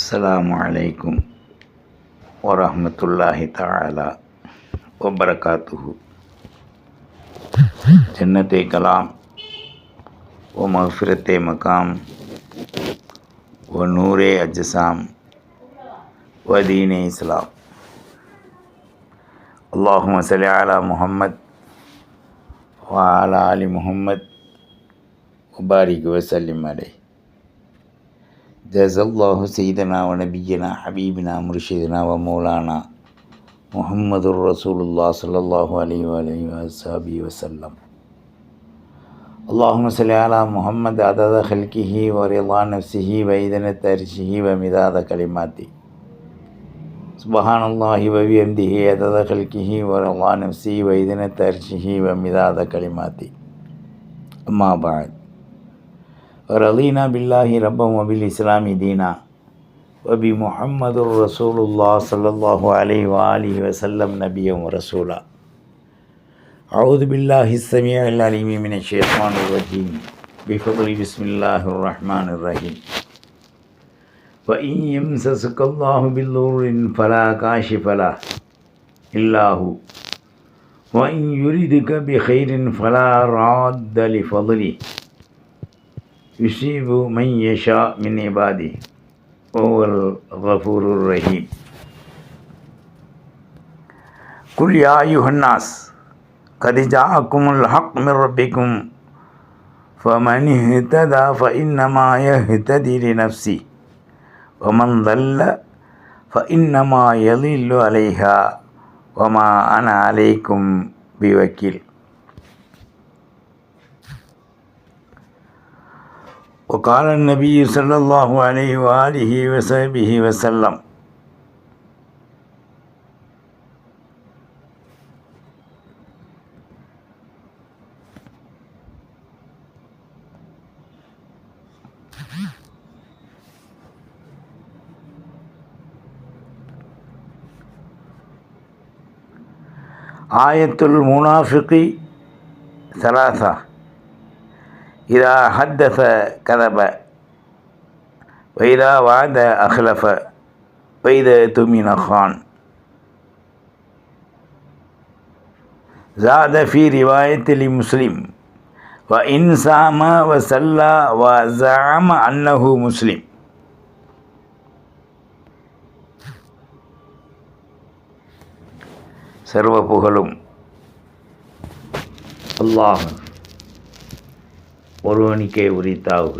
அஸ்ஸலாமு அலைக்கும் வரஹ்மத்துல்லாஹி தஆலா வபரகாத்துஹு. ஜன்னத்தே கலாம் வ மக்ஃபிரத்தே மகாம் வ நூரே அஜ்ஸாம் வ தீனே இஸ்லாம். அல்லாஹும்ம ஸல்லி அலா முஹம்மத் வ அலா ஆலி முஹம்மத் வ பாரிக் வ ஸல்லிம் அலைஹி. ஜஸல்லாஹு சய்யிதனா வ நபிய்யனா ஹபீபினா முர்ஷிதுனா வ மௌலானா முஹம்மதுர் ரசூலுல்லாஹ் ஸல்லல்லாஹு அலைஹி வ ஆலிஹி வஸஹ்பிஹி வஸல்லம். அல்லாஹும்ம ஸல்லி அலா முஹம்மத் அதத ஹல்கிஹி வ ரிதா நஃப்ஸிஹி வ இதனத் அர்ஷிஹி வ மிதாத கலிமாத்தி. சுப்ஹானல்லாஹி வ பிஹம்திஹி அதத ஹல்கிஹி வ ரிதா நஃப்ஸிஹி வ இதனத் அர்ஷிஹி வ மிதாத கலிமாத்தி. அம்மா பஅத். ரலீனா பில்லாஹி ரப்பம் வ பில் இஸ்லாமி தீனா வ பி முஹம்மதுர் ரசூலுல்லாஹ் ஸல்லல்லாஹு அலைஹி வ ஆலிஹி வஸல்லம் நபிய்யன் வ ரசூலா. அஊது பில்லாஹி ஸமீஇல் அலீம் மினஷ் ஷைத்தானிர் ரஜீம். பிஃபضل பிஸ்மில்லாஹிர் ரஹ்மானிர் ரஹீம். வ இன் யம்ஸஸ்கல்லாஹு பில்லுர்ரின் ஃபலா காஷிஃப லஹு இல்லா ஹு வ இன் யுரிதுக பிகைரின் ஃபலா ராத்த லிஃபضலிஹி யுஸீபு மன் யஷா மின் இபாதிஹி வ ஹுவல் கஃபூருர் ரஹீம். குல் யா அய்யுஹன்னாஸ் கத் ஜாஅக்குமுல் ஹக் மிர் ரப்பிக்கும் ஃபமன் இஹ்ததா ஃபஇன்னமா யஹ்ததி லினஃப்ஸிஹி வமன் ضل ஃபஇன்னமா யضில்லு அலைஹா வமா அன அலைக்கும் பிவக்கீல். وقال النبي صلى الله عليه وآله وصحبه وسلم آية المنافق ثلاثة: إذا حدث كذب وإذا وعد أخلف وإذا اؤتمن خان. زاد في رواية لمسلم وإن صام وصلى وزعم أنه مسلم. சர்வ புகழும் அல்லாஹ் ஒருவனுக்கே உரித்தாவுக.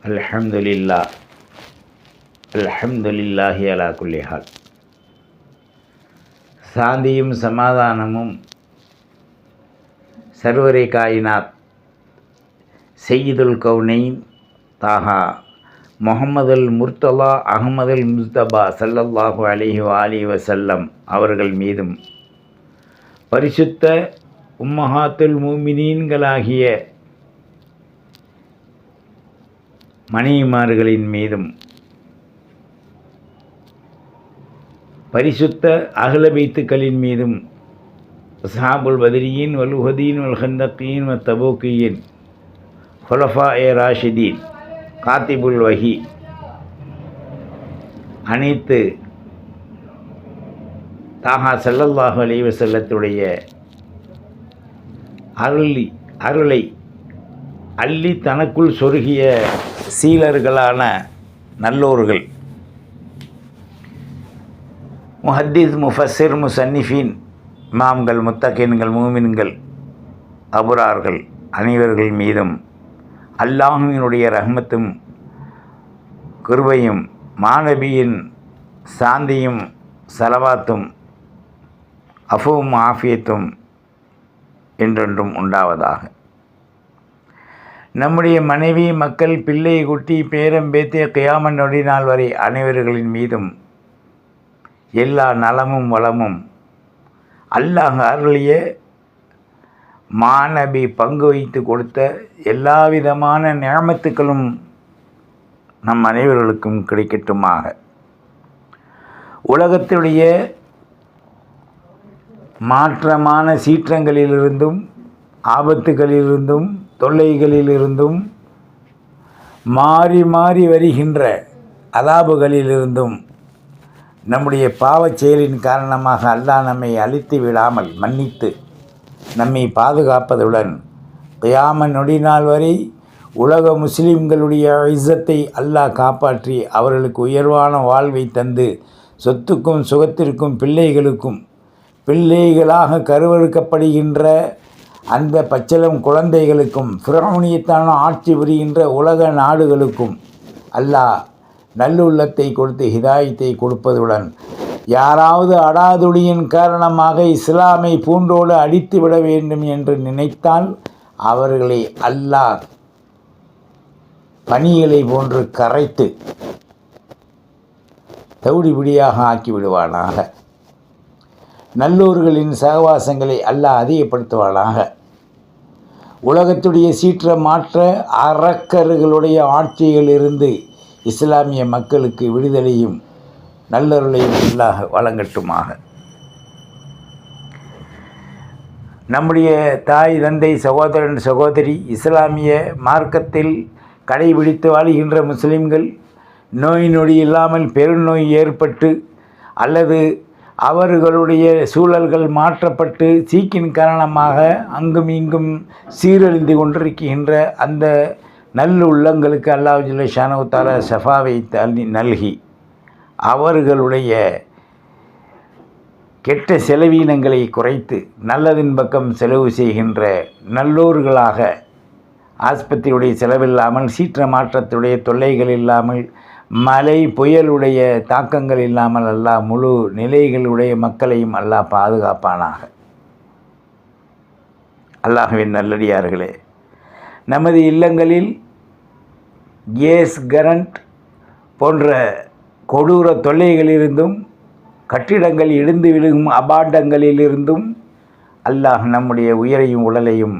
அல்ஹம்துலில்லாஹ் அல்ஹம்துலில்லாஹி அலா குல்லி ஹால். சாந்தியும் சமாதானமும் சர்வரே காயினாத் சையீதுல் கௌனைன் தாஹா முஹம்மதுல் முர்தலா அஹ்மதுல் முஸ்தபா ஸல்லல்லாஹு அலைஹி வ ஆலிஹி வஸல்லம் அவர்கள் மீதும் பரிசுத்த உம்மஹாத்துல் மூமினீன்களாகிய மனைவிமார்களின் மீதும் பரிசுத்த அஹ்ல பைத்துக்களின் மீதும் அஸ்ஹாபுல் பத்ரீன் வல் உஹதீன் வல் ஹந்தகீன் வ தபூகியின் ஹுலஃபாஏ ராஷிதீன் காத்திபுல் வஹி அனைத்து தாஹா ஸல்லல்லாஹு அலைஹி வஸல்லத்துடைய அருளை அள்ளி தனக்குள் சொருகிய சீலர்களான நல்லோர்கள், முஹத்திஸ், முஃபஸ்ஸிர், முஸன்னிஃபீன், இமாம்கள், முத்தகீன்கள், மூமின்கள், அபுரார்கள் அனைவர்கள் மீதும் அல்லாஹ்வினுடைய ரஹ்மத்தும் கிருபையும் மாநபியின் சாந்தியும் ஸலவாத்தும் அஃவும் ஆஃபியத்தும் என்றென்றும் உண்டாவதாக. நம்முடைய மனைவி, மக்கள், பிள்ளை, குட்டி, பேரம், பேத்திய கியாமத் நொடி நாள் வரை அனைவர்களின் மீதும் எல்லா நலமும் வளமும் அல்லாஹ் அருளிய மாநபி பங்கு வைத்து கொடுத்த எல்லா விதமான நிஅமத்துக்களும் நம் அனைவர்களுக்கும் கிடைக்கட்டுமாக. உலகத்துடைய மாற்றமான சீற்றங்களிலிருந்தும் ஆபத்துகளிலிருந்தும் தொல்லைகளிலிருந்தும் மாறி மாறி வருகின்ற அதாபுகளிலிருந்தும் நம்முடைய பாவச் செயலின் காரணமாக அல்லாஹ் நம்மை அழித்து விடாமல் மன்னித்து நம்மை பாதுகாப்பதுடன் கியாம நொடி நாள் வரை உலக முஸ்லீம்களுடைய இஸ்ஸத்தை அல்லாஹ் காப்பாற்றி அவர்களுக்கு உயர்வான வாழ்வை தந்து சொத்துக்கும் சுகத்திற்கும் பிள்ளைகளாக கருவறுக்கப்படுகின்ற அந்த பச்சிளம் குழந்தைகளுக்கும் ஃபிரௌனியத்தான ஆட்சி புரிகின்ற உலக நாடுகளுக்கும் அல்லாஹ் நல்லுள்ளத்தை கொடுத்து ஹிதாயத்தை கொடுப்பதுடன் யாராவது அடாதுடியின் காரணமாக இஸ்லாமை பூண்டோடு அடித்து விட வேண்டும் என்று நினைத்தால் அவர்களை அல்லாஹ் பனிகளை போன்று கரைத்து தவிடுபிடியாக ஆக்கிவிடுவானாக. நல்லோர்களின் சகவாசங்களை அல்லாஹ் அதிகப்படுத்துவானாக. உலகத்துடைய சீற்ற மாற்ற அரக்கர்களுடைய ஆட்சியிலிருந்து இஸ்லாமிய மக்களுக்கு விடுதலையும் நல்லருளையும் அல்லாஹ் வழங்கட்டுமாக. நம்முடைய தாய் தந்தை சகோதரன் சகோதரி இஸ்லாமிய மார்க்கத்தில் கடைபிடித்து வாழ்கின்ற முஸ்லிம்கள் நோய் நொடி இல்லாமல் பெருநோய் ஏற்பட்டு அல்லது அவர்களுடைய சூழல்கள் மாற்றப்பட்டு சீக்கின் காரணமாக அங்கும் இங்கும் சீரழிந்து கொண்டிருக்கின்ற அந்த நல்லுள்ளங்களுக்கு அல்லாஹ் ஜல்ல ஷானஹு தஆலா ஷஃபாவை நல்கி அவர்களுடைய கெட்ட செலவீனங்களை குறைத்து நல்லதின் பக்கம் செலவு செய்கின்ற நல்லோர்களாக ஆஸ்பத்திரியுடைய செலவில்லாமல் சீற்ற மாற்றத்துடைய தொல்லைகள் இல்லாமல் மழை புயலுடைய தாக்கங்கள் இல்லாமல் அல்லாஹ் முழு நிலைகளுடைய மக்களையும் அல்லாஹ் பாதுகாப்பானாக. அல்லாஹ்வின் நல்லடியார்களே, நமது இல்லங்களில் கேஸ் கரண்ட் போன்ற கொடூர தொல்லைகளிலிருந்தும் கட்டிடங்கள் இடிந்து விழுகும் அபாண்டங்களிலிருந்தும் அல்லாஹ் நம்முடைய உயிரையும் உடலையும்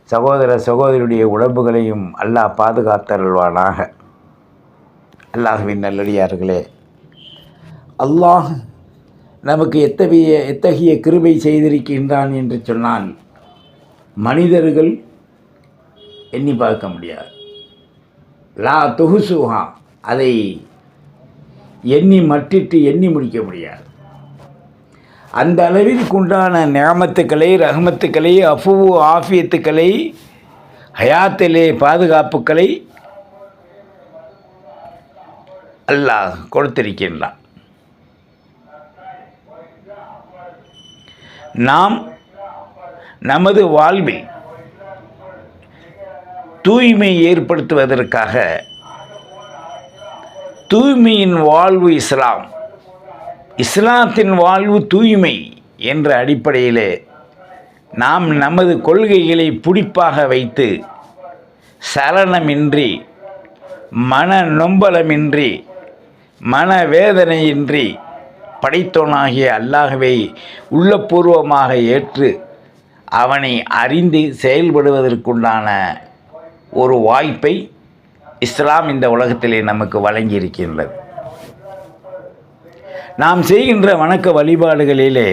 சகோதர சகோதரியுடைய உடம்புகளையும் அல்லாஹ் பாதுகாத்தருள்வானாக. அல்லாஹ்வின் நல்லடியார்களே, அல்லாஹ் நமக்கு எத்தகைய கிருபை செய்திருக்கின்றான் என்று சொன்னால் மனிதர்கள் எண்ணி பார்க்க முடியாது. லா துஹுசுஹா, அதை எண்ணி மட்டிட்டு எண்ணி முடிக்க முடியாது. அந்த அளவிற்குண்டான நியாமத்துக்களை, ரஹமத்துக்களை, அஃபுவு ஆஃபியத்துக்களை, ஹயாத்திலே பாதுகாப்புக்களை அல்லாஹ் கொடுத்திருக்கின்றான். நாம் நமது வாழ்வில் தூய்மை ஏற்படுத்துவதற்காக தூய்மையின் வாழ்வு இஸ்லாத்தின் வாழ்வு தூய்மை என்ற அடிப்படையிலே நாம் நமது கொள்கைகளை பிடிப்பாக வைத்து சலனமின்றி, மன நொம்பலமின்றி, மனவேதனையின்றி படைத்தோனாகிய அல்லாஹ்வை உள்ளபூர்வமாக ஏற்று அவனை அறிந்து செயல்படுவதற்குண்டான ஒரு வாய்ப்பை இஸ்லாம் இந்த உலகத்திலே நமக்கு வழங்கியிருக்கின்றது. நாம் செய்கின்ற வணக்க வழிபாடுகளிலே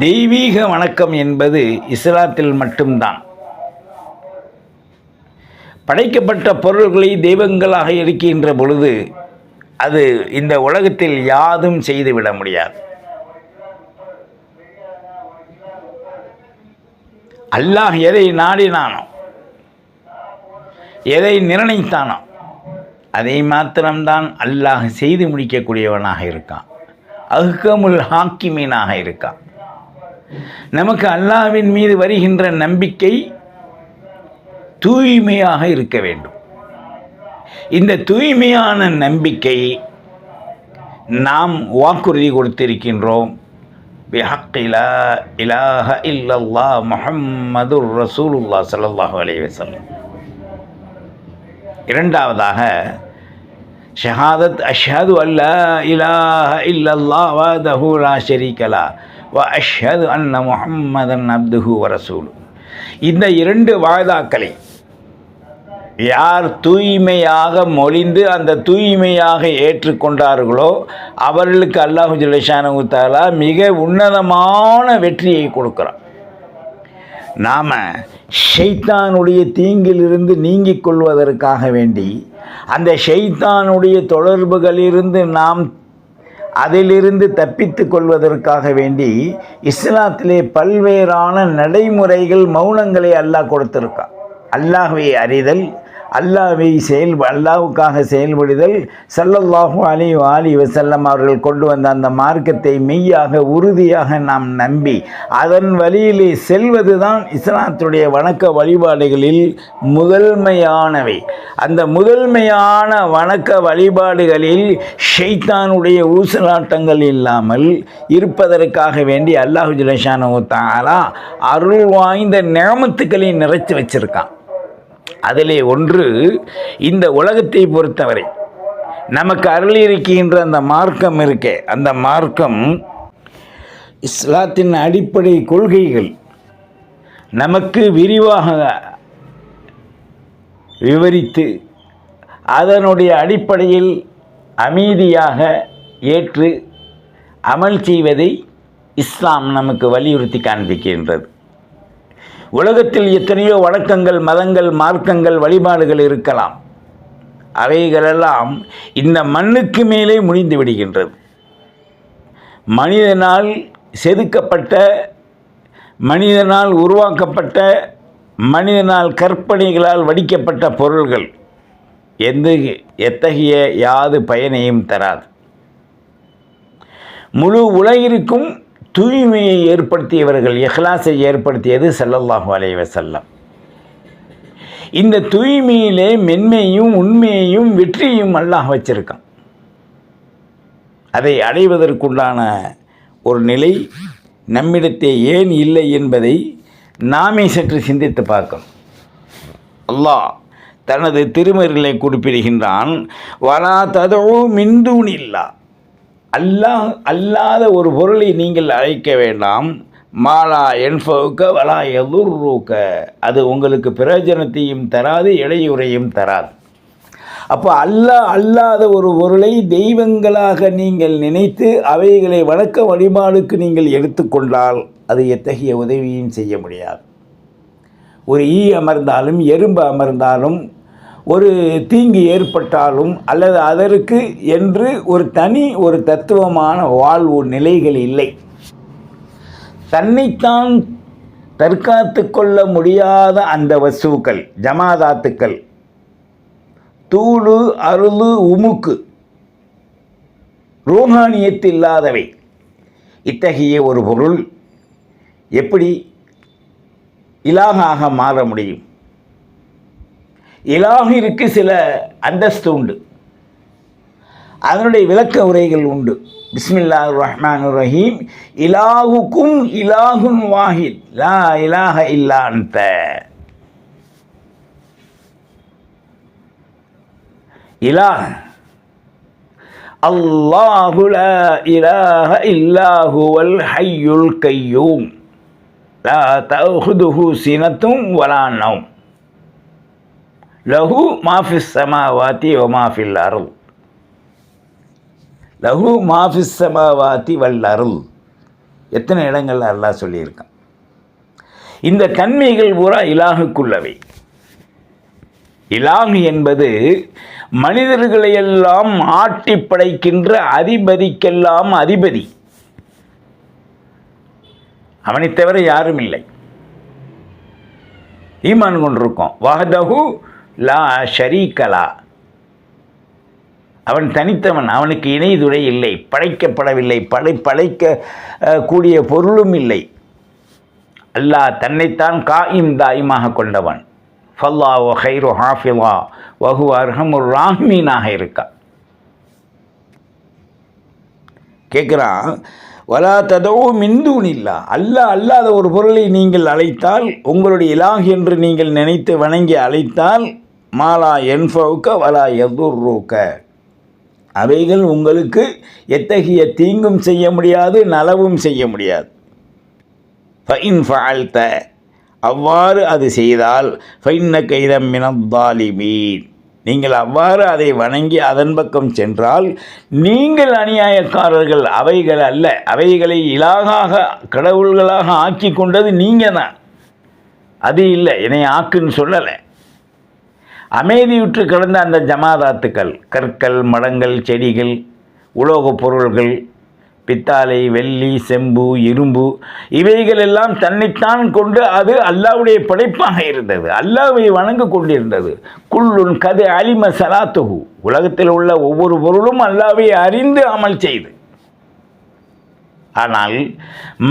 தெய்வீக வணக்கம் என்பது இஸ்லாத்தில் மட்டும்தான். படைக்கப்பட்ட பொருள்களை தெய்வங்களாக இருக்கின்ற பொழுது அது இந்த உலகத்தில் யாதும் செய்துவிட முடியாது. அல்லாஹ் எதை நாடினானோ, எதை நிர்ணயித்தானோ அதை மாத்திரம்தான் அல்லாஹ் செய்து முடிக்கக்கூடியவனாக இருக்கான். அஹ்கமுல் ஹாக்கிமீனாக இருக்கான். நமக்கு அல்லாஹ்வின் மீது வருகின்ற நம்பிக்கை தூய்மையாக இருக்க வேண்டும். இந்த தூய்மையான நம்பிக்கை நாம் வாக்குறுதி கொடுத்திருக்கின்றோம். பிஹக்கி லா இலாஹ இல்லல்லாஹ் முஹம்மதுர் ரசூலுல்லாஹ் ஸல்லல்லாஹு அலைஹி வஸல்லம். இரண்டாவதாக ஷஹாதத் அஷ்ஹது அல்லா இலாஹ இல்லல்லாஹ் வஹ்தஹு லா ஷரீக லஹ் வ அஷ்ஹது அன்ன முஹம்மதன் அப்துஹு வ ரசூலுஹு. இந்த இரண்டு வாதாக்களை யார் தூய்மையாக மொழிந்து அந்த தூய்மையாக ஏற்றுக்கொண்டார்களோ அவர்களுக்கு அல்லாஹ் ஜல்ல ஷானஹு தஆலா மிக உன்னதமான வெற்றியை கொடுக்கிறான். நாம் ஷைத்தானுடைய தீங்கிலிருந்து நீங்கிக் கொள்வதற்காக வேண்டி, அந்த ஷைத்தானுடைய தொடர்புகளிலிருந்து நாம் அதிலிருந்து தப்பித்து கொள்வதற்காக வேண்டி இஸ்லாத்திலே பல்வேறான நடைமுறைகள், மௌனங்களை அல்லாஹ் கொடுத்திருக்கான். அல்லாஹ்வை அறிதல், அல்லாஹ்வுக்காக செயல்படுதல், ஸல்லல்லாஹு அலைஹி வஸல்லம் அவர்கள் கொண்டு வந்த அந்த மார்க்கத்தை மெய்யாக உறுதியாக நாம் நம்பி அதன் வழியிலே செல்வது தான் இஸ்லாத்துடைய வணக்க வழிபாடுகளில் முதன்மையானவை. அந்த முதன்மையான வணக்க வழிபாடுகளில் ஷைத்தானுடைய ஊசலாட்டங்கள் இல்லாமல் இருப்பதற்காக வேண்டி அல்லாஹ் ஜல்லஷானஹு தஆலா அருள் வாய்ந்த நிஅமத்துக்களை நிறைச்சு வச்சிருக்கான். அதிலே ஒன்று, இந்த உலகத்தை பொறுத்தவரை நமக்கு அருளியிருக்கின்ற அந்த மார்க்கம் இருக்கே, அந்த மார்க்கம் இஸ்லாத்தின் அடிப்படை கொள்கைகள் நமக்கு விரிவாக விவரித்து அதனுடைய அடிப்படையில் அமைதியாக ஏற்று அமல் செய்வதை இஸ்லாம் நமக்கு வலியுறுத்தி காண்பிக்கின்றது. உலகத்தில் எத்தனையோ வணக்கங்கள், மதங்கள், மார்க்கங்கள், வழிபாடுகள் இருக்கலாம். அவைகளெல்லாம் இந்த மண்ணுக்கு மேலே முடிந்து விடுகின்றது. மனிதனால் செதுக்கப்பட்ட, மனிதனால் உருவாக்கப்பட்ட, மனிதனால் கற்பனைகளால் வடிக்கப்பட்ட பொருள்கள் எத்தகைய யாது பயனையும் தராது. முழு உலகிற்கும் தூய்மையை ஏற்படுத்தியவர்கள், இஹ்லாஸை ஏற்படுத்தியது ஸல்லல்லாஹு அலைஹி வஸல்லம். இந்த தூய்மையிலே மென்மையும் உண்மையையும் வெற்றியும் அல்லாஹ் வச்சிருக்கான். அதை அடைவதற்குண்டான ஒரு நிலை நம்மிடத்தே ஏன் இல்லை என்பதை நாமே சற்று சிந்தித்து பார்க்கணும். அல்லாஹ் தனது திருமறைகளை குறிப்பிடுகின்றான், வலா ததஉ மின் தூனில்லாஹ், அல்லாஹ் அல்லாத ஒரு பொருளை நீங்கள் அழைக்க வேண்டாம். மாலா என்ஃபவுக்க வலா எதுர்ருக்க, அது உங்களுக்கு பிரயோஜனத்தையும் தராது, இடையூறையும் தராது. அப்போ அல்லாஹ் அல்லாத ஒரு பொருளை தெய்வங்களாக நீங்கள் நினைத்து அவைகளை வணக்க வழிபாடுக்கு நீங்கள் எடுத்துக்கொண்டால் அது எத்தகைய உதவியும் செய்ய முடியாது. ஒரு ஈ அமர்ந்தாலும், எறும்பு அமர்ந்தாலும், ஒரு தீங்கு ஏற்பட்டாலும் அல்லது அதற்கு என்று ஒரு தத்துவமான வாழ்வு நிலைகள் இல்லை. தன்னைத்தான் தற்காத்து கொள்ள முடியாத அந்த வஸ்துக்கள், ஜமாதாத்துக்கள், தூளு, அருளு, உமுக்கு, ரூஹானியத்து இல்லாதவை, இத்தகைய ஒரு பொருள் எப்படி இலாகாக மாற முடியும்? இலாஹிற்கு சில அந்தஸ்து உண்டு, அதனுடைய விளக்க உரைகள் உண்டு. பிஸ்மில்லாஹிர் ரஹ்மானிர் ரஹீம். இலாஹுக்கும் இலாஹுன் வாஹித் லா இலாஹ இல்லா அன்த. இலாஹ் அல்லாஹு லா இலாஹ இல்லா ஹுவல் ஹய்யுல் கய்யூம் லா தஅஹுதுஹு சினத்தும் வலா நௌம் லஹு மாஃபிஸ் ஸமாவாதி வ மாஃபில் அர்ள். லஹு மாஃபிஸ் ஸமாவாதி வல் அர்ள். எத்தனை இடங்கள்ல அல்லாஹ் சொல்லியிருக்கான். இந்த தன்மைகள் பூரா இலாஹுக்குள்ளவை. இலாஹ் என்பது மனிதர்களையெல்லாம் ஆட்டி படைக்கின்ற அதிபதிக்கெல்லாம் அதிபதி. அவனை தவிர யாரும் இல்லை. ஈமான் கொண்டிருக்கோம். வஹ்தஹு லா ஷரீகலா, அவன் தனித்தவன், அவனுக்கு இணை துணை இல்லை, படைக்கப்படவில்லை, படைக்க கூடிய பொருளும் இல்லை. அல்லாஹ் தன்னைத்தான் காயிம் தாயிமாக கொண்டவன். ஃபல்லாஹு கைரு ஹாஃபிலா வஹுவ அர்ஹமுர் ராஹிமீனாக இருக்கான். கேட்குறான், வலா ததவு மின் தூனில்லாஹ், அல்லாஹ் அல்லாத ஒரு பொருளை நீங்கள் அழைத்தால், உங்களுடைய இலாஹ் என்று நீங்கள் நினைத்து வணங்கி அழைத்தால், மாலா என்ஃபவுக்க வலா எதுர்ருக்க, அவைகள் உங்களுக்கு எத்தகைய தீங்கும் செய்ய முடியாது, நலவும் செய்ய முடியாது. ஃபஇன் ஃபஅல்த, அவ்வாறு அது செய்தால், ஃபஇன்னக இதம் மினல் ஸாலிமீன், நீங்கள் அவ்வாறு அதை வணங்கி அதன் பக்கம் சென்றால் நீங்கள் அநியாயக்காரர்கள். அவைகள் அல்ல, அவைகளை இலாகாக கடவுள்களாக ஆக்கி கொண்டது நீங்கள் தான். அது இல்லை, என்னை ஆக்குன்னு சொல்லலை. அமைதியுற்று கிடந்த அந்த ஜமாதாத்துக்கள், கற்கள், மடங்கள், செடிகள், உலோகப் பொருள்கள், பித்தாளை, வெள்ளி, செம்பு, இரும்பு, இவைகள் எல்லாம் தன்னைத்தான் கொண்டு அது அல்லாஹ்வுடைய படைப்பாக இருந்தது. அல்லாஹ்வை வணங்க கொண்டிருந்தது. குல்லுன் கது அலிம சலாத்துஹு, உலகத்தில் உள்ள ஒவ்வொரு பொருளும் அல்லாஹ்வை அறிந்து அமல் செய்து. ஆனால்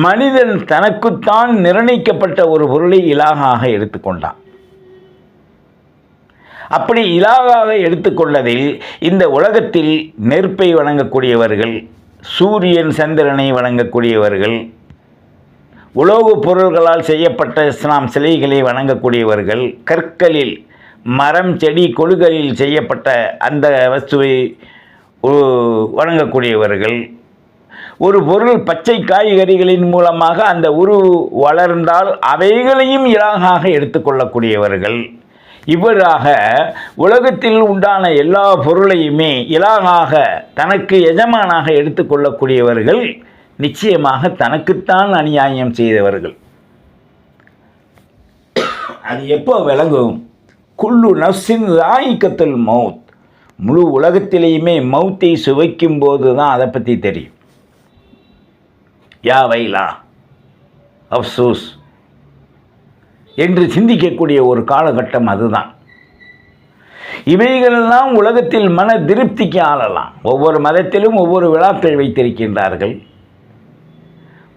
மனிதன் தனக்குத்தான் நிர்ணயிக்கப்பட்ட ஒரு பொருளை இலாகாக எடுத்துக்கொண்டான். அப்படி இலாகாக எடுத்துக்கொண்டதில் இந்த உலகத்தில் நெருப்பை வணங்கக்கூடியவர்கள், சூரியன் சந்திரனை வணங்கக்கூடியவர்கள், உலோகப் பொருள்களால் செய்யப்பட்ட இஸ்லாம் சிலைகளை வணங்கக்கூடியவர்கள், கற்களில் மரம், செடி, கொழுகளில் செய்யப்பட்ட அந்த வஸ்துவை வணங்கக்கூடியவர்கள், ஒரு பொருள் பச்சை காய்கறிகளின் மூலமாக அந்த வளர்ந்தால் அவைகளையும் இலாகாக எடுத்துக்கொள்ளக்கூடியவர்கள், இவ்வாறாக உலகத்தில் உண்டான எல்லா பொருளையுமே இலாகாக தனக்கு எஜமானாக எடுத்துக்கொள்ளக்கூடியவர்கள் நிச்சயமாக தனக்குத்தான் அநியாயம் செய்தவர்கள். அது எப்போ விளங்கும்? குல்லு நஃப்ஸின் ஸாயிகத்துல் மௌத், முழு உலகத்திலேயுமே மௌத்தை சுவைக்கும் போது தான் அதை பற்றி தெரியும். யா வைலா, அஃப்சூஸ் என்று சிந்திக்கக்கூடிய ஒரு காலகட்டம் அதுதான். இவைகளெல்லாம் உலகத்தில் மன திருப்திக்கு ஆளலாம். ஒவ்வொரு மதத்திலும் ஒவ்வொரு விழாக்கள் வைத்திருக்கின்றார்கள்,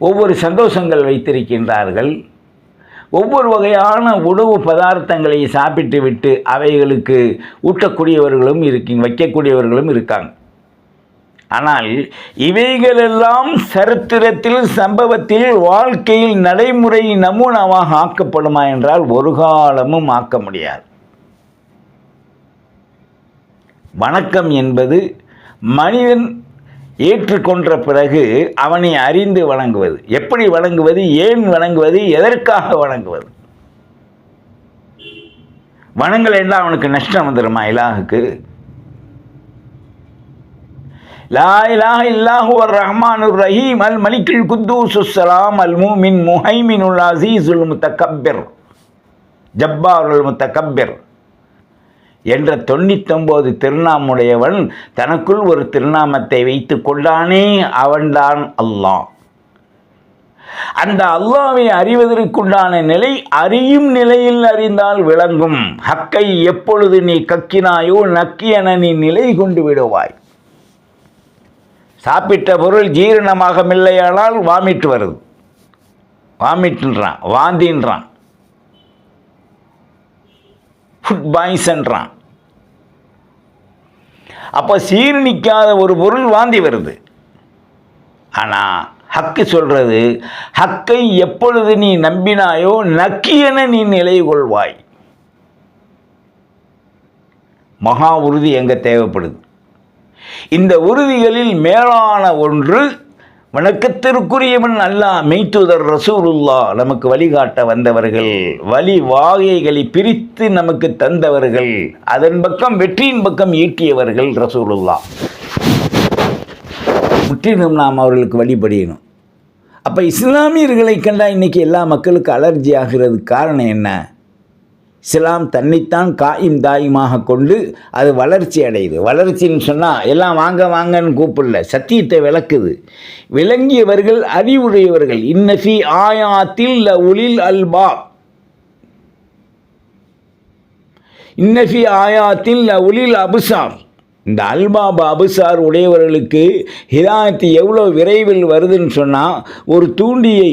ஒவ்வொரு சந்தோஷங்கள் வைத்திருக்கின்றார்கள், ஒவ்வொரு வகையான உணவு பதார்த்தங்களை சாப்பிட்டு விட்டு அவைகளுக்கு ஊட்டக்கூடியவர்களும் வைக்கக்கூடியவர்களும் இருக்காங்க. ஆனால் இவைகளெல்லாம் சரித்திரத்தில், சம்பவத்தில், வாழ்க்கையில் நடைமுறை நமூனாவாக ஆக்கப்படுமா என்றால் ஒரு காலமும் ஆக்க முடியாது. வணக்கம் என்பது மனிதன் ஏற்றுக்கொண்ட பிறகு அவனை அறிந்து வணங்குவது. எப்படி வணங்குவது, ஏன் வணங்குவது, எதற்காக வணங்குவது? வணங்கலைன்னா அவனுக்கு நஷ்டம் வந்துடுமா? இலாஹுக்கு லா இலாஹ இல்லாஹுவர் ரஹ்மானுர் ரஹீம் அல் மலிக்குல் குத்தூசுஸ் ஸலாம் அல் மூமின் முஹைமினுல் அஸீஸுல் முத்தகப்பிர் ஜப்பாருல் முத்தகப்பிர் என்ற 99 திருநாமுடையவன் தனக்குள் ஒரு திருநாமத்தை வைத்து கொண்டானே, அவன்தான் அல்லாஹ். அந்த அல்லாஹ்வை அறிவதற்குண்டான நிலை அறியும் நிலையில் அறிந்தால் விளங்கும். ஹக்கை எப்பொழுது நீ கக்கினாயோ நக்கியென நீ நிலை கொண்டு விடுவாய். சாப்பிட்ட பொருள் ஜீரணமாக இல்லையானால் வாமிட்டு வருது, வாமிட்டுன்றான், வாந்தின்றான், ஃபுட் பாய்சன்றான். அப்போ சீரணிக்காத ஒரு பொருள் வாந்தி வருது. ஆனால் ஹக்கு சொல்கிறது, ஹக்கை எப்பொழுது நீ நம்பினாயோ நக்கியென நீ நிலை கொள்வாய். மகா உறுதி எங்கே தேவைப்படுது? இந்த உறுதிகளில் மேலான ஒன்று வணக்கத்திற்குரியவன் அல்லாஹ், மெய்தூதர் ரசூலுல்லாஹ் நமக்கு வழிகாட்ட வந்தவர்கள், வழி வாகைகளை பிரித்து நமக்கு தந்தவர்கள், அதன் பக்கம் வெற்றியின் பக்கம் ஈட்டியவர்கள் ரசூலுல்லாஹ். முற்றிலும் நாம் அவர்களுக்கு வழிபடியணும். அப்போ இஸ்லாமியர்களை கண்டால் இன்றைக்கி எல்லா மக்களுக்கு அலர்ஜி ஆகிறதுக்கு காரணம் என்ன? இஸ்லாம் தன்னைத்தான் காயும் தாயுமாக கொண்டு அது வளர்ச்சி அடையுது. வளர்ச்சின்னு சொன்னால் எல்லாம் வாங்க வாங்கன்னு கூப்பிடல, சத்தியத்தை விளக்குது. விளங்கியவர்கள், அறிவுடையவர்கள். இன்னஃபி ஆயாத்தில் உலில் அல்பாப், இன்னஃபி ஆயாத்தில் உலில் அபுசார். இந்த அல்பாப் அபுசார் உடையவர்களுக்கு ஹிதாயத்து எவ்வளோ விரைவில் வருதுன்னு சொன்னால், ஒரு தூண்டியை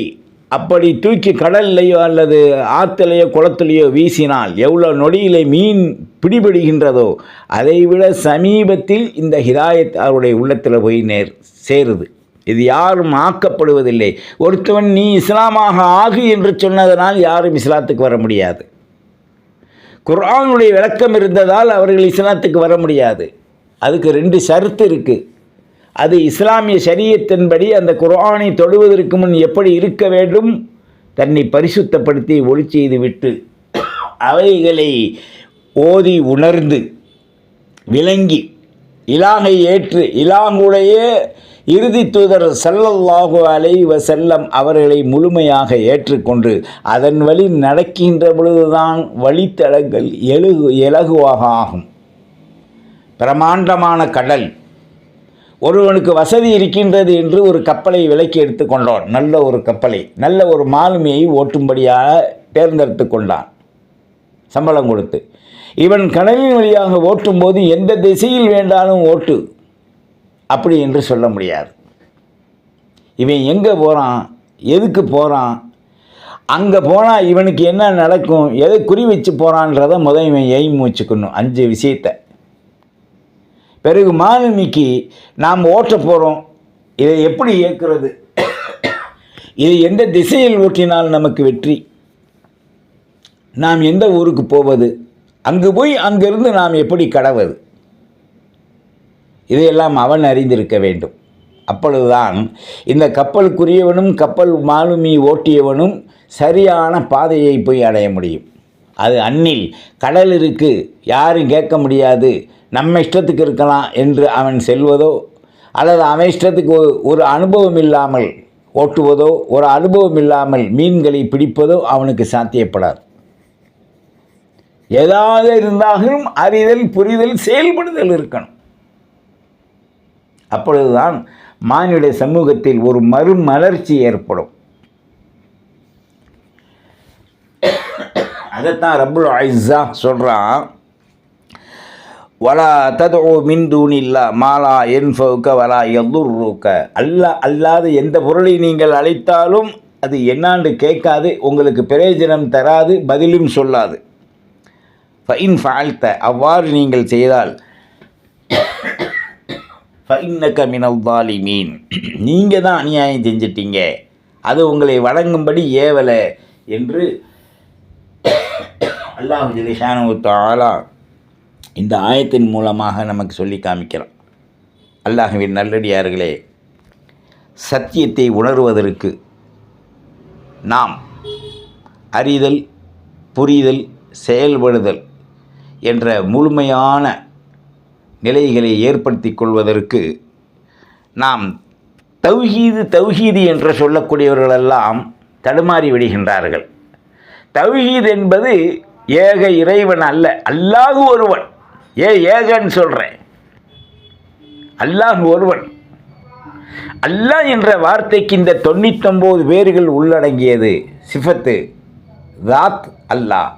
அப்படி தூக்கி கடல்லையோ அல்லது ஆற்றுலையோ குளத்துலையோ வீசினால் எவ்வளோ நொடியிலே மீன் பிடிபடுகின்றதோ அதைவிட சமீபத்தில் இந்த ஹிதாயத் அவருடைய உள்ளத்தில் போய் சேருது. இது யாரும் ஆக்கப்படுவதில்லை. ஒருத்தவன் நீ இஸ்லாமாக ஆகு என்று சொன்னதனால் யாரும் இஸ்லாத்துக்கு வர முடியாது. குர்ஆனுடைய விளக்கம் இருந்ததால் அவர்கள் இஸ்லாத்துக்கு வர முடியாது. அதுக்கு 2 ஷர்த்து இருக்குது. அது இஸ்லாமிய ஷரியத்தின்படி அந்த குர்ஆனை தொடுவதற்கு முன் எப்படி இருக்க வேண்டும்? தன்னை பரிசுத்தப்படுத்தி ஒளி செய்து விட்டு அவைகளை ஓதி உணர்ந்து விளங்கி இலாகை ஏற்று இலாகுடைய இறுதி தூதர் ஸல்லல்லாஹு அலைஹி வஸல்லம் அவர்களை முழுமையாக ஏற்றுக்கொண்டு அதன் வழி நடக்கின்ற பொழுதுதான் வழித்தடங்கள் இலகுவாக ஆகும். பிரமாண்டமான கடல், ஒருவனுக்கு வசதி இருக்கின்றது என்று ஒரு கப்பலை விலைக்கு எடுத்துக்கொண்டான். நல்ல ஒரு கப்பலை, நல்ல ஒரு மாலுமியை ஓட்டும்படியாக தேர்ந்தெடுத்து கொண்டான் சம்பளம் கொடுத்து. இவன் கடலின் வழியாக ஓட்டும்போது எந்த திசையில் வேண்டாலும் ஓட்டு அப்படி என்று சொல்ல முடியாது. இவன் எங்கே போகிறான், எதுக்கு போகிறான், அங்கே போனால் இவனுக்கு என்ன நடக்கும், எதை குறி வச்சு போகிறான்றதை முதல் இவன் எய்ம் வச்சுக்கணும். 5 விஷயத்தை. பிறகு மாலுமிக்கு நாம் ஓட்ட போகிறோம், இதை எப்படி இயக்குறது, இதை எந்த திசையில் ஓட்டினால் நமக்கு வெற்றி, நாம் எந்த ஊருக்கு போவது, அங்கு போய் அங்கிருந்து நாம் எப்படி கடவது, இதையெல்லாம் அவன் அறிந்திருக்க வேண்டும். அப்பொழுதுதான் இந்த கப்பலுக்குரியவனும் கப்பல் மாலுமி ஓட்டியவனும் சரியான பாதையை போய் அடைய முடியும். அது அந்நில் கடல் இருக்குது, யாரும் கேட்க முடியாது, நம்ம இஷ்டத்துக்கு இருக்கலாம் என்று அவன் செல்வதோ அல்லது அவன் இஷ்டத்துக்கு ஒரு அனுபவம் இல்லாமல் ஓட்டுவதோ ஒரு அனுபவம் இல்லாமல் மீன்களை பிடிப்பதோ அவனுக்கு சாத்தியப்படாது. ஏதாவது இருந்தாலும் அறிதல், புரிதல், செயல்படுதல் இருக்கணும். அப்பொழுதுதான் மானிட சமூகத்தில் ஒரு மறுமலர்ச்சி ஏற்படும். அதைத்தான் ரப்புல் இஸ்ஸா சொல்கிறான், வலா ததுஉ மின் தூனில்லா மாலா யன்ஃபஉக வலா யதுர்ருக. அல்லாத எந்த பொருளை நீங்கள் அழைத்தாலும் அது என்னாண்டு கேட்காது, உங்களுக்கு பிரயோஜனம் தராது, பதிலும் சொல்லாது. ஃபஇன் ஃபஅல்த, அவ்வாறு நீங்கள் செய்தால் ஃபஇன்னக மினல் ஸாலிமீன், நீங்கள் தான் அநியாயம் செஞ்சிட்டீங்க, அது உங்களை வணங்கும்படி ஏவலை என்று அல்லாஹ் ஜல்ஷானஹு தஆலா இந்த ஆயத்தின் மூலமாக நமக்கு சொல்லி காமிக்கிறான். அல்லாஹ்வின் நல்லடியார்களே, சத்தியத்தை உணர்வதற்கு நாம் அறிதல், புரிதல், செயல்படுதல் என்ற முழுமையான நிலைகளை ஏற்படுத்தி கொள்வதற்கு நாம் தௌஹீது என்று சொல்லக்கூடியவர்களெல்லாம் தடுமாறி விடுகின்றார்கள். தௌஹீத் என்பது ஏக இறைவன் அல்ல, அல்லாஹ் ஒருவன். ஏகன்னு சொல்கிறேன், அல்லாஹ் ஒருவன். அல்லாஹ் என்ற வார்த்தைக்கு இந்த 99 பேர்கள் உள்ளடங்கியது. சிஃபத்து, தாத், அல்லாஹ்.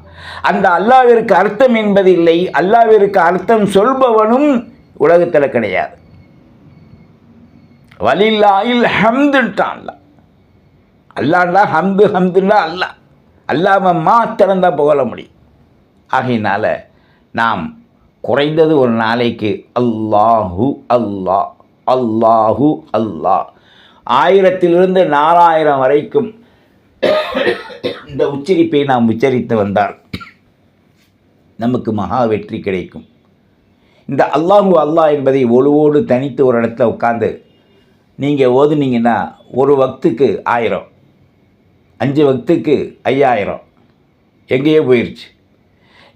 அந்த அல்லாஹ்விற்கு அர்த்தம் என்பது இல்லை, அல்லாஹ்விற்கு அர்த்தம் சொல்பவனும் உலகத்தில் கிடையாது. வலில்லாஹில் ஹம்துன்ட்டான் அல்லாஹ், ஹம்துன்னா அல்லாஹ், அல்லாஹ்வை மாத்திரம் தான் புகழ முடியும். ஆகையினால நாம் குறைந்தது ஒரு நாளைக்கு அல்லாஹு அல்லாஹ், அல்லாஹு அல்லாஹ் 1000 4000 வரைக்கும் இந்த உச்சரிப்பை நாம் உச்சரித்து வந்தால் நமக்கு மகா வெற்றி கிடைக்கும். இந்த அல்லாஹு அல்லாஹ் என்பதை ஒழுவோடு தனித்து ஒரு இடத்துல உட்காந்து நீங்கள் ஓதுனீங்கன்னா ஒரு வக்துக்கு 1000, 5 வக்துக்கு 5000, எங்கேயோ போயிடுச்சு.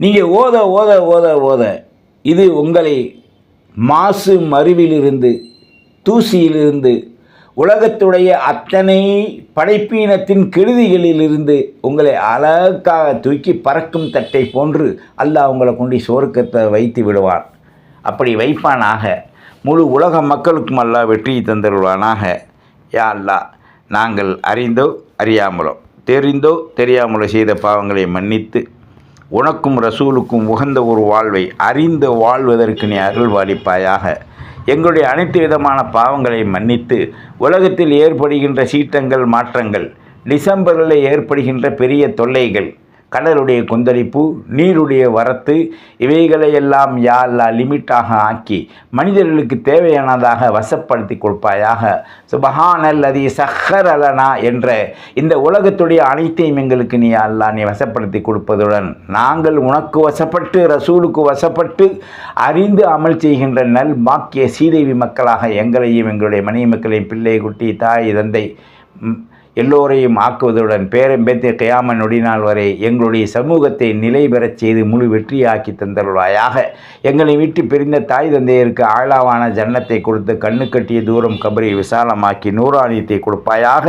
நீங்கள் ஓத ஓத ஓத ஓத இது உங்களை மாசு மருவிலிருந்து, தூசியிலிருந்து, உலகத்துடைய அத்தனை படைப்பீனத்தின் கெடுதிகளிலிருந்து உங்களை அழகாக தூக்கி பறக்கும் தட்டை போன்று அல்லாஹ் உங்களை கொண்டு சொர்க்கத்தை வைத்து விடுவான். அப்படி வைப்பானாக. முழு உலக மக்களுக்கும் அல்லாஹ் வெற்றி தந்தருவானாக. யா அல்லாஹ், நாங்கள் அறிந்தோ அறியாமலோ, தெரிந்தோ தெரியாமலோ செய்த பாவங்களை மன்னித்து உனக்கும் ரசூலுக்கும் உகந்த ஒரு வாழ்வை அறிந்து வாழ்வதற்கு நீ அருள்வாளிப்பாயாக. எங்களுடைய அனைத்து விதமான பாவங்களை மன்னித்து உலகத்தில் ஏற்படுகின்ற சீற்றங்கள், மாற்றங்கள், டிசம்பரில் ஏற்படுகின்ற பெரிய தொல்லைகள், கடலுடைய கொந்தளிப்பு, நீருடைய வரத்து, இவைகளையெல்லாம் யா அல்லாஹ் லிமிட்டாக ஆக்கி மனிதர்களுக்கு தேவையானதாக வசப்படுத்தி கொடுப்பாயாக. சுபஹானல்லதி சஹ்ஹர லனா என்ற இந்த உலகத்துடைய அனைத்தையும் எங்களுக்கு நீ அல்லாஹ் நீ வசப்படுத்தி கொடுப்பதுடன் நாங்கள் உனக்கு வசப்பட்டு ரசூலுக்கு வசப்பட்டு அறிந்து அமல் செய்கின்ற நல் பாக்கிய சீதேவி மக்களாக எங்களையும் எங்களுடைய மனைவி மக்களையும், பிள்ளை, குட்டி, தாய், தந்தை எல்லோரையும் ஆக்குவதுடன் பேரம்பேத்தி கியாம நொடிநாள் வரை எங்களுடைய சமூகத்தை நிலை பெறச் செய்து முழு வெற்றியாக்கி தந்தருள்வாயாக. எங்களை விட்டு பிரிந்த தாய் தந்தையருக்கு ஆழாவான ஜன்னத்தை கொடுத்து கண்ணு கட்டிய தூரம் கபரை விசாலமாக்கி நூறானியத்தை கொடுப்பாயாக.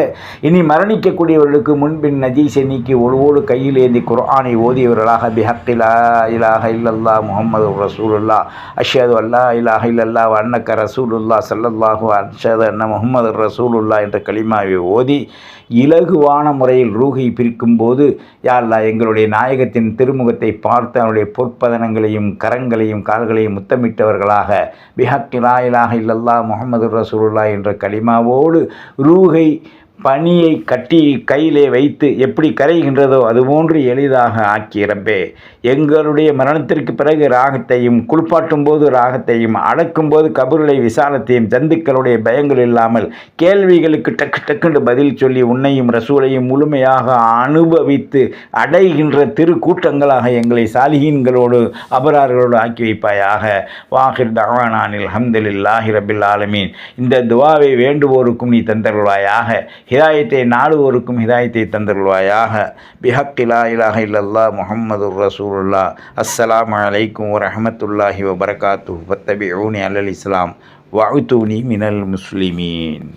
இனி மரணிக்கக்கூடியவர்களுக்கு முன்பின் நஜீஸை நீக்கி ஒழுவோடு கையில் ஏந்தி குர்ஆனை ஓதியவர்களாக பிஹக்கி லா இலாஹ இல்லல்லாஹ் முஹம்மது ரசூலுல்லாஹ் அஷ்ஹது அல்லா இலாஹ இல்லல்லாஹ் வ அன்னக ரசூலுல்லாஹ் ஸல்லல்லாஹு அஷ்ஹது அன்ன முஹம்மது ரசூலுல்லாஹ் என்ற கலிமாவை ஓதி இலகுவான முறையில் ரூஹை பிரிக்கும் போது, யா அல்லாஹ் எங்களுடைய நாயகத்தின் திருமுகத்தை பார்த்து அவருடைய பொற்பதனங்களையும் கரங்களையும் கால்களையும் முத்தமிட்டவர்களாக பிஹக்கி லா இலாஹ இல்லல்லாஹ் முஹம்மது ரசூலுல்லாஹ் என்ற கலிமாவோடு ரூஹை பனியை கட்டி கையிலே வைத்து எப்படி கரைகின்றதோ அதுபோன்று எளிதாக ஆக்கி ரப்பே, எங்களுடைய மரணத்திற்கு பிறகு ராகத்தையும் குளிப்பாட்டும் போது ராகத்தையும் அடக்கும் போது கபருளை விசாலத்தையும் ஜந்துக்களுடைய பயங்கள் இல்லாமல் கேள்விகளுக்கு டக்கு டக்குன்னு பதில் சொல்லி உன்னையும் ரசூலையும் முழுமையாக அனுபவித்து அடைகின்ற திருக்கூட்டங்களாக எங்களை சாலிஹீன்களோடு அபரார்களோடு ஆக்கி வைப்பாயாக. வாஹிர் தஅவானானில் ஹம்துலில்லாஹி ரப்பில் ஆலமீன். இந்த துவாவை வேண்டுவோருக்கும் நீ தந்தருள்வாயாக. ஹிதாயத்தை நாடுவோருக்கும் ஹிதாயத்தை தந்தருள்வாயாக. பிஹக்கி லா இலாஹ இல்லல்லாஹ் முஹம்மதுர் ரசூலுல்லாஹ். அஸ்ஸலாமு அலைக்கும் வரஹ்மத்துல்லாஹி வபரகாத்துஹு. ஃபத்தபிஊனி அலல் இஸ்லாம் வஅூதுனி மினல் முஸ்லிமீன்.